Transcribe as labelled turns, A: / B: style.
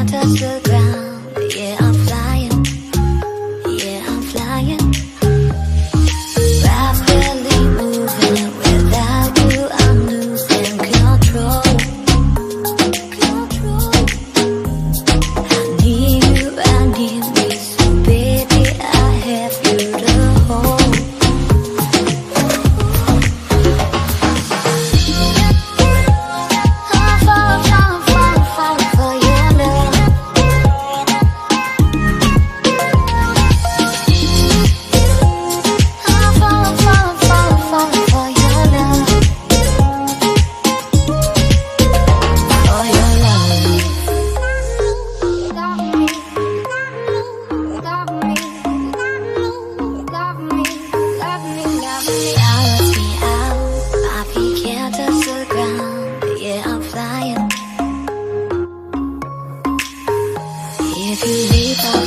A: can't touch the ground. Yeah, I'm flying. Yeah, I'm flying. Rapidly moving. Without you, I'm losing control. I need me. So baby, I have you to hold. If you leave,